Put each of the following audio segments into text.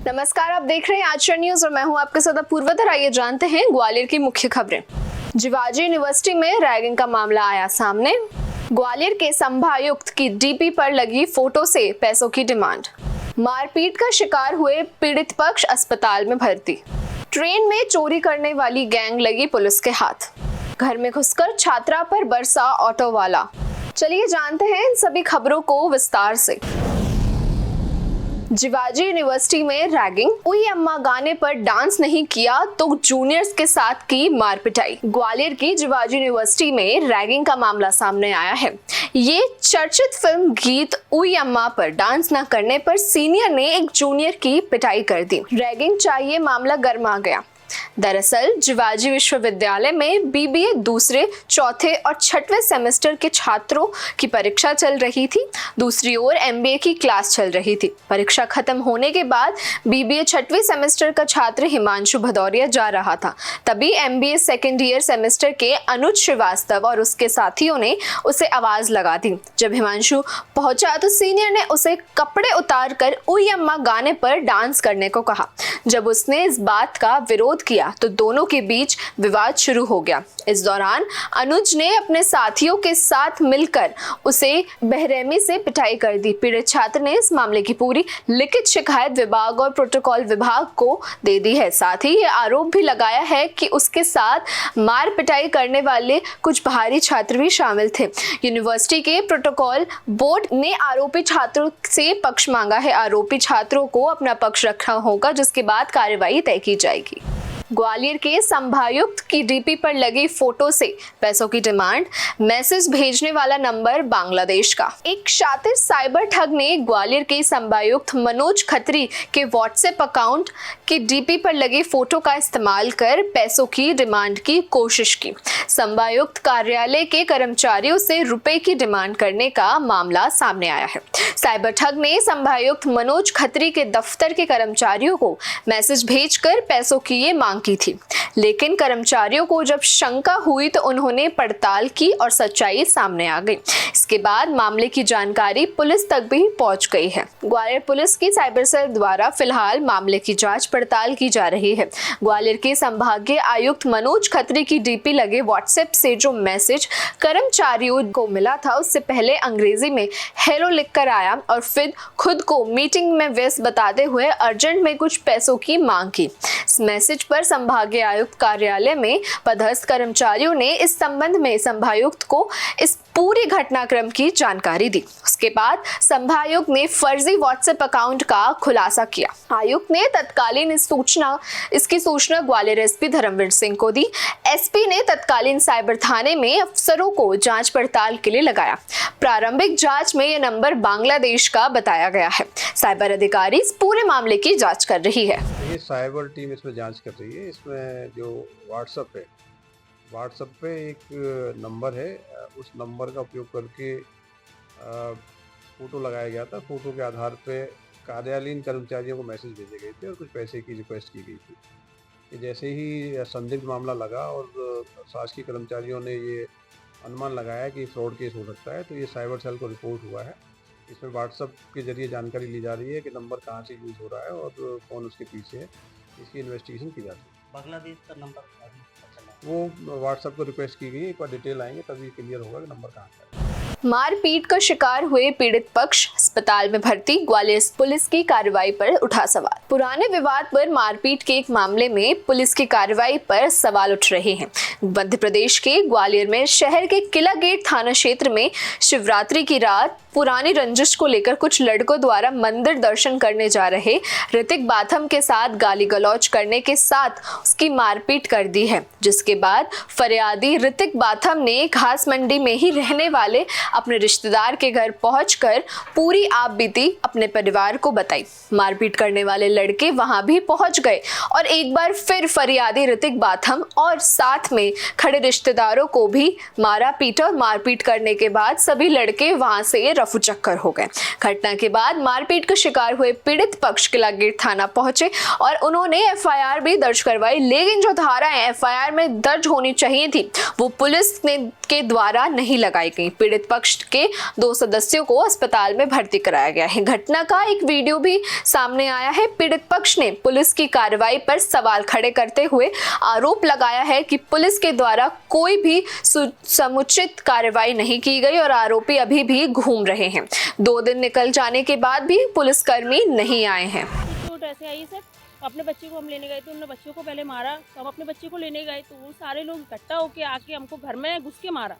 नमस्कार, आप देख रहे हैं आजचर न्यूज और मैं हूं आपके साथ पूर्वधर। आइए जानते हैं ग्वालियर की मुख्य खबरें। जिवाजी यूनिवर्सिटी में रैगिंग का मामला आया सामने। ग्वालियर के संभायुक्त की डीपी पर लगी फोटो से पैसों की डिमांड। मारपीट का शिकार हुए पीड़ित पक्ष अस्पताल में भर्ती। ट्रेन में चोरी करने वाली गैंग लगी पुलिस के हाथ। घर में घुसकर छात्रा पर बरसा ऑटो वाला। चलिए जानते हैं इन सभी खबरों को विस्तार से। जिवाजी यूनिवर्सिटी में रैगिंग। उई अम्मा गाने पर डांस नहीं किया तो जूनियर्स के साथ की मारपिटाई। ग्वालियर की जिवाजी यूनिवर्सिटी में रैगिंग का मामला सामने आया है। ये चर्चित फिल्म गीत उई अम्मा पर डांस न करने पर सीनियर ने एक जूनियर की पिटाई कर दी। रैगिंग चाहिए मामला गर्मा गया। दरअसल जिवाजी विश्वविद्यालय में बीबीए दूसरे, चौथे और छठवें सेमेस्टर के छात्रों की परीक्षा चल रही थी। दूसरी ओर एमबीए की क्लास चल रही थी। परीक्षा खत्म होने के बाद बीबीए छठवें सेमेस्टर का छात्र हिमांशु भदौरिया जा रहा था। तभी एमबीए सेकेंड ईयर सेमेस्टर के अनुज श्रीवास्तव और उसके साथियों ने उसे आवाज लगा दी। जब हिमांशु पहुंचा तो सीनियर ने उसे कपड़े उतार कर उई अम्मा गाने पर डांस करने को कहा। जब उसने इस बात का विरोध किया तो दोनों के बीच विवाद शुरू हो गया। इस दौरान अनुज ने अपने साथियों के साथ मिलकर उसे बेरहमी से पिटाई कर दी। पीड़ित छात्र ने इस मामले की पूरी लिखित शिकायत विभाग और प्रोटोकॉल विभाग को दे दी है। साथ ही ये आरोप भी लगाया है कि उसके साथ मार पिटाई करने वाले कुछ बाहरी छात्र भी शामिल थे। यूनिवर्सिटी के प्रोटोकॉल बोर्ड ने आरोपी छात्रों से पक्ष मांगा है। आरोपी छात्रों को अपना पक्ष रखना होगा, जिसके बाद कार्यवाही तय की जाएगी। ग्वालियर के संभायुक्त की डीपी पर लगी फोटो से पैसों की डिमांड। मैसेज भेजने वाला नंबर बांग्लादेश का। एक शातिर साइबर ठग ने ग्वालियर के संभायुक्त मनोज खत्री के व्हाट्सएप अकाउंट की डीपी पर लगी फोटो का इस्तेमाल कर पैसों की डिमांड की कोशिश की। संभायुक्त कार्यालय के कर्मचारियों से रुपए की डिमांड करने का मामला सामने आया है। साइबर ठग ने संभायुक्त मनोज खत्री के दफ्तर के कर्मचारियों को मैसेज भेजकर पैसों की ये मांग की थी, लेकिन कर्मचारियों को जब शंका हुई तो उन्होंने पड़ताल की और सच्चाई सामने आ गई। इसके बाद मामले की जानकारी पुलिस तक भी पहुंच गई है। ग्वालियर पुलिस की साइबर सेल द्वारा फिलहाल मामले की जांच पड़ताल की जा रही है। ग्वालियर के संभागीय आयुक्त मनोज खत्री की डीपी लगे व्हाट्सएप से जो मैसेज कर्मचारियों को मिला था, उससे पहले अंग्रेजी में हेलो लिखकर आया और फिर खुद को मीटिंग में व्यस्त बताते हुए अर्जेंट में कुछ पैसों की मांग की। इस मैसेज पर संभागीय आयुक्त कार्यालय में पदस्थ कर्मचारियों ने इस संबंध में संभायुक्त को इस पूरे घटनाक्रम की जानकारी दी। उसके बाद संभायुक्त ने फर्जी व्हाट्सएप अकाउंट का खुलासा किया। आयुक्त ने तत्कालीन इसकी सूचना ग्वालियर एसपी धर्मवीर सिंह को दी। एसपी ने तत्कालीन साइबर थाने में अफसरों को जांच पड़ताल के लिए लगाया। प्रारंभिक जांच में यह नंबर बांग्लादेश का बताया गया है। साइबर अधिकारी इस पूरे मामले की जांच कर रही है। ये साइबर टीम इसमें जांच कर रही है। इसमें जो व्हाट्सएप पे एक नंबर है, उस नंबर का उपयोग करके फ़ोटो लगाया गया था। फ़ोटो के आधार पे कार्यालयीन कर्मचारियों को मैसेज भेजे गए थे और कुछ पैसे की रिक्वेस्ट की गई थी। कि जैसे ही संदिग्ध मामला लगा और शासकीय कर्मचारियों ने ये अनुमान लगाया कि फ्रॉड केस हो सकता है, तो ये साइबर सेल को रिपोर्ट हुआ है। इसमें व्हाट्सएप के जरिए जानकारी ली जा रही है कि नंबर कहाँ से यूज़ हो रहा है और कौन उसके पीछे है। इसकी इन्वेस्टिगेशन की जा रही है। बांग्लादेश का नंबर वो व्हाट्सएप को रिक्वेस्ट की गई। एक बार डिटेल आएंगे तभी क्लियर होगा कि नंबर कहाँ का है। मारपीट का शिकार हुए पीड़ित पक्ष अस्पताल में भर्ती। ग्वालियर पुलिस की कार्रवाई पर उठा सवाल। पुराने विवाद पर मारपीट के एक मामले में पुलिस की कार्रवाई पर सवाल उठ रहे हैं। मध्य प्रदेश के ग्वालियर में शहर के किला गेट थाना क्षेत्र में शिवरात्रि की रात पुरानी रंजिश को लेकर कुछ लड़कों द्वारा मंदिर दर्शन करने जा रहे ऋतिक बाथम के साथ गाली गलौज करने के साथ उसकी मारपीट कर दी है, जिसके बाद फरियादी ऋतिक बाथम ने घास मंडी में ही रहने वाले अपने रिश्तेदार के घर पहुंचकर पूरी आपबीती अपने परिवार को बताई। मारपीट करने वाले लड़के वहां भी पहुंच गए और एक बार फिर फरियादी ऋतिक बाथम और साथ में खड़े रिश्तेदारों को भी मारा पीटा और मारपीट करने के बाद सभी लड़के वहां से रफू चक्कर हो गए। घटना के बाद मारपीट का शिकार हुए पीड़ित पक्ष किला गेट थाना पहुंचे और उन्होंने एफआईआर भी दर्ज करवाई, लेकिन जो धाराएं एफआईआर में दर्ज होनी चाहिए थी वो पुलिस के द्वारा नहीं लगाई गई। पीड़ित पक्ष पक्ष के 2 सदस्यों को अस्पताल में भर्ती कराया गया है। घटना का एक वीडियो भी सामने आया है। पीड़ित पक्ष ने पुलिस की कार्रवाई पर सवाल खड़े करते हुए आरोप लगाया है कि पुलिस के द्वारा कोई भी समुचित कार्रवाई नहीं की गई और आरोपी अभी भी घूम रहे हैं। 2 दिन निकल जाने के बाद भी पुलिसकर्मी नहीं आए हैं। ऐसे आई सर, अपने बच्चे को हम लेने गए तो उन्होंने बच्चों को पहले मारा, तो हम अपने बच्चे को लेने गए तो वो सारे लोग इकट्ठा होके आके हमको घर में घुस के मारा।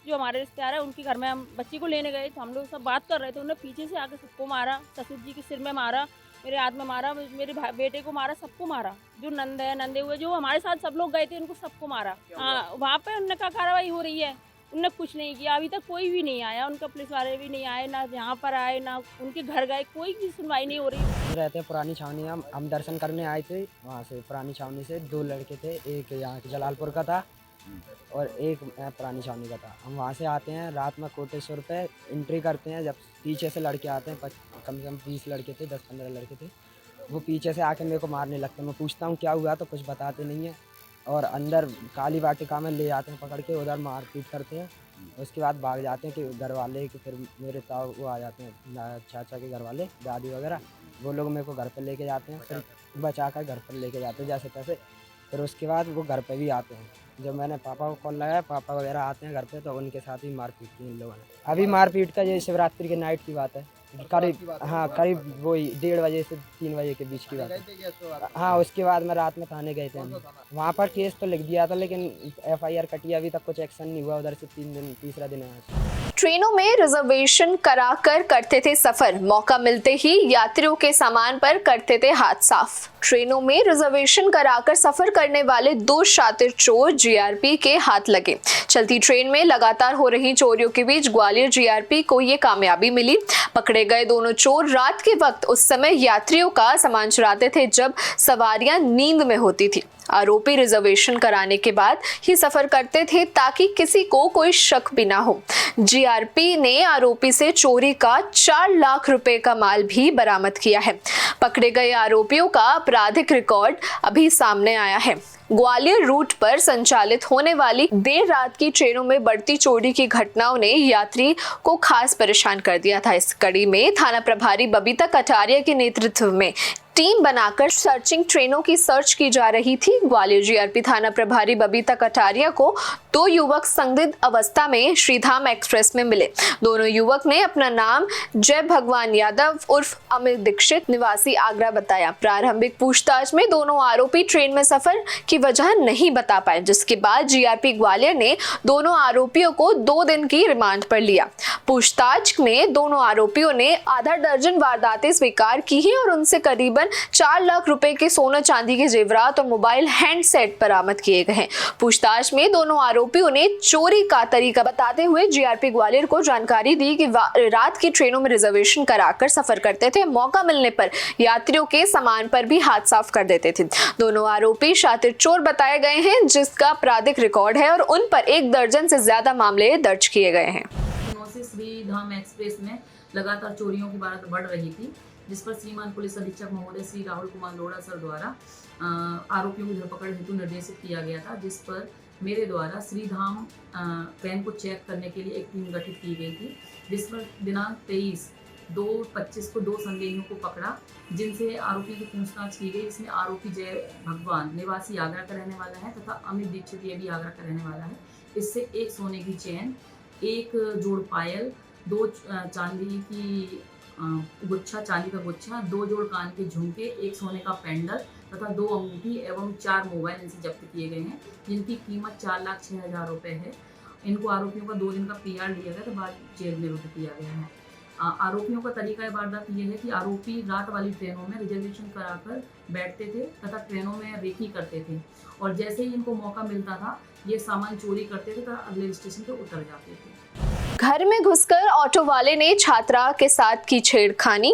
जो हमारे रिश्तेदार है उनके घर में हम बच्चे को लेने गए तो हम लोग सब बात कर रहे थे, उन्होंने पीछे से आके सबको मारा, ससुर जी के सिर में मारा, मेरे हाथ में मारा, मेरे बेटे को मारा, सबको मारा। जो नंदे हुए जो हमारे साथ सब लोग गए थे उनको सबको मारा। हाँ, वहाँ पे उनने क्या कार्रवाई हो रही है, उनने कुछ नहीं किया। अभी तक कोई भी नहीं आया, उनका पुलिस वाले भी नहीं आए, ना यहाँ पर आए, ना उनके घर गए, कोई भी सुनवाई नहीं हो रही। रहते पुरानी छावनी, हम दर्शन करने आए थे। वहाँ से पुरानी छावनी से 2 लड़के थे, एक यहाँ के जलालपुर का था और एक पुरानी छावनी का था। हम वहाँ से आते हैं, रात में कोटेश्वर पे एंट्री करते हैं। जब पीछे से लड़के आते हैं, कम से कम 20 लड़के थे, 10-15 लड़के थे, वो पीछे से आके मेरे को मारने लगते हैं। मैं पूछता हूँ क्या हुआ, तो कुछ बताते नहीं हैं और अंदर काली वाटिका में ले जाते हैं पकड़ के, उधर मारपीट करते हैं। उसके बाद भाग जाते हैं कि घर वाले, कि फिर मेरे ताऊ वो आ जाते हैं, चाचा के घर वाले, दादी वगैरह, वो लोग मेरे को घर पर लेके जाते हैं, फिर बचा कर घर पर लेके जाते हैं जैसे तैसे। फिर उसके बाद वो घर पे भी आते हैं। जब मैंने पापा को कॉल लगाया, पापा वगैरह आते हैं घर पे, तो उनके साथ ही मारपीट की इन लोगों ने। अभी मारपीट का ये शिवरात्रि के नाइट की बात है, करीब हाँ करीब वही 1:30 बजे से 3 बजे के बीच की बात है। हाँ, उसके बाद में रात में थाने गए थे हम। वहाँ पर केस तो लिख दिया था लेकिन FIR कटी, अभी तक कुछ एक्शन नहीं हुआ। उधर से 3 दिन है। ट्रेनों में रिजर्वेशन कराकर करते थे सफर, मौका मिलते ही यात्रियों के सामान पर करते थे हाथ साफ। ट्रेनों में रिजर्वेशन कराकर सफर करने वाले 2 शातिर चोर GRP के हाथ लगे। चलती ट्रेन में लगातार हो रही चोरियों के बीच ग्वालियर GRP को ये कामयाबी मिली। पकड़े गए दोनों चोर रात के वक्त उस समय यात्रियों का सामान चुराते थे जब सवारियां नींद में होती थी। आरोपी रिजर्वेशन कराने के बाद ही सफर करते थे ताकि किसी को कोई शक भी ना हो। GRP ने आरोपी से चोरी का 4 लाख रुपए का माल भी बरामद किया है। पकड़े गए आरोपियों का आपराधिक रिकॉर्ड अभी सामने आया है। ग्वालियर रूट पर संचालित होने वाली देर रात की ट्रेनों में बढ़ती चोरी की घटनाओं ने यात्री को खास परेशान कर दिया था। इस कड़ी में थाना प्रभारी बबीता कटारिया के नेतृत्व में टीम बनाकर सर्चिंग ट्रेनों की सर्च की जा रही थी। ग्वालियर GRP थाना प्रभारी बबीता कटारिया को 2 युवक संदिग्ध अवस्था में श्रीधाम एक्सप्रेस में मिले। दोनों युवक ने अपना नाम जय भगवान यादव उर्फ अमित दीक्षित निवासी आगरा बताया। प्रारंभिक पूछताछ में दोनों आरोपी ट्रेन में सफर की वजह नहीं बता पाए, जिसके बाद GRP ग्वालियर ने दोनों आरोपियों को 2 दिन की रिमांड पर लिया। पूछताछ में दोनों आरोपियों ने आधा दर्जन वारदातें स्वीकार की हैं और उनसे करीबन 4 लाख रुपए के सोना चांदी के जेवरात और मोबाइल हैंडसेट बरामद किए गए हैं। पूछताछ में दोनों आरोपियों ने चोरी का तरीका बताते हुए GRP ग्वालियर को जानकारी दी कि रात की ट्रेनों में रिजर्वेशन कराकर सफर करते थे। मौका मिलने पर यात्रियों के सामान पर भी हाथ साफ कर देते थे। दोनों आरोपी शातिर चोर बताए गए हैं, जिसका आपराधिक रिकॉर्ड है और उन पर 1 दर्जन से ज्यादा मामले दर्ज किए गए हैं। श्रीधाम एक्सप्रेस में लगातार चोरियों की बात बढ़ रही थी, जिस पर श्रीमान पुलिस अधीक्षक महोदय श्री राहुल कुमार लोढ़ा सर द्वारा आरोपियों की धरपकड़ हेतु निर्देशित किया गया था, जिस पर मेरे द्वारा श्रीधाम ट्रेन को चेक करने के लिए एक टीम गठित की गई थी, जिस पर दिनांक 23/2/25 को 2 संदेहियों को पकड़ा, जिनसे आरोपी की पूछताछ की गई। इसमें आरोपी जय भगवान निवासी आगरा का रहने वाला है तथा अमित दीक्षित ये भी आगरा का रहने वाला है। इससे 1 सोने की चेन, 1 जोड़ पायल, 2 चांदी की गुच्छा, चांदी का गुच्छा, 2 जोड़ कान के झुमके, 1 सोने का पेंडल तथा 2 अंगूठी एवं 4 मोबाइल इनसे जब्त किए गए हैं, जिनकी कीमत 4,06,000 रुपये है। इनको आरोपियों का 2 दिन का PR लिया गया, तो बाद जेल में रुक दिया गया है। आरोपियों का तरीका वारदात ये है कि आरोपी रात वाली ट्रेनों में रिजर्वेशन कराकर बैठते थे तथा ट्रेनों में रेकी करते थे, और जैसे ही इनको मौका मिलता था ये सामान चोरी करते थे तथा अगले स्टेशन पर उतर जाते थे। घर में घुसकर ऑटो वाले ने छात्रा के साथ की छेड़खानी।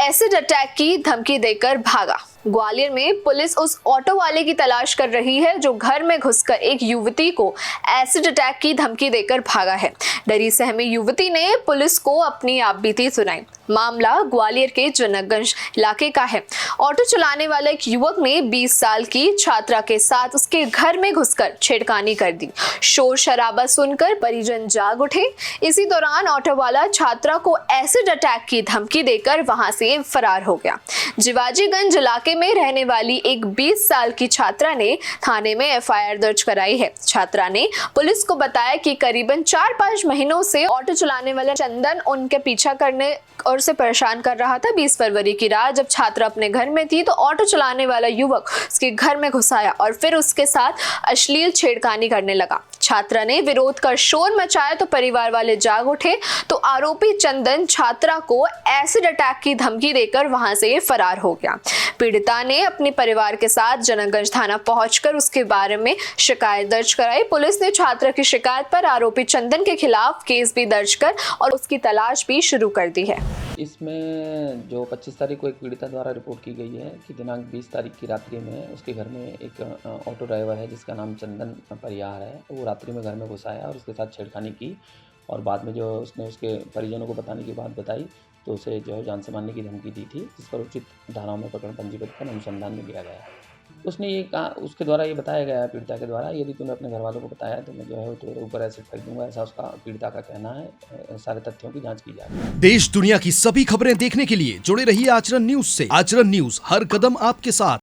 एसिड अटैक की धमकी देकर भागा। ग्वालियर में पुलिस उस ऑटो वाले की तलाश कर रही है जो घर में घुसकर एक युवती को एसिड अटैक की धमकी देकर भागा है। डरी सहमी युवती ने पुलिस को अपनी आपबीती सुनाई। मामला ग्वालियर के जनकगंज इलाके का है। ऑटो चलाने वाला एक युवक ने 20 साल की छात्रा के साथ उसके घर में घुसकर छेड़खानी कर दी। शोर शराबा सुनकर परिजन जाग उठे। इसी दौरान ऑटो वाला छात्रा को एसिड अटैक की धमकी देकर वहां से फरार हो गया। जिवाजीगंज इलाके में रहने वाली एक 20 साल की छात्रा ने थाने में एफआईआर दर्ज कराई है। छात्रा ने पुलिस को बताया कि करीबन 4-5 महीनों से ऑटो चलाने वाला चंदन उनके पीछा करने और उसे परेशान कर रहा था। 20 फरवरी की रात जब छात्रा अपने घर में थी तो ऑटो चलाने वाला युवक उसके घर में घुस आया और फिर उसके साथ अश्लील छेड़खानी करने लगा। छात्रा ने विरोध कर शोर मचाया तो परिवार वाले जाग उठे तो आरोपी चंदन छात्रा को एसिड अटैक की धमकी देकर वहां से फरार हो गया। पीड़िता ने अपने परिवार के साथ जनकगंज थाना पहुंचकर उसके बारे में शिकायत दर्ज कराई। पुलिस ने छात्रा की शिकायत पर आरोपी चंदन के खिलाफ केस भी दर्ज कर और उसकी तलाश भी शुरू कर दी है। इसमें जो 25 तारीख को एक पीड़िता द्वारा रिपोर्ट की गई है कि दिनांक 20 तारीख की रात्रि में उसके घर में एक ऑटो ड्राइवर है जिसका नाम चंदन परियार है, वो रात्रि में घर में घुस आया और उसके साथ छेड़खानी की और बाद में जो उसने उसके परिजनों को बताने की बात बताई तो उसे जो है जान से मारने की धमकी दी थी, जिस पर उचित धाराओं में प्रकरण पंजीबद्ध कर अनुसंधान में लिया गया। उसने ये कहा, उसके द्वारा ये बताया गया पीड़िता के द्वारा, यदि तूने अपने घर वालों को बताया तो मैं जो है तेरे ऊपर एसिड फेंक दूंगा, ऐसा उसका पीड़िता का कहना है। सारे तथ्यों की जांच की जाएगी। देश दुनिया की सभी खबरें देखने के लिए जुड़े रहिए आचरण न्यूज से। आचरण न्यूज, हर कदम आपके साथ।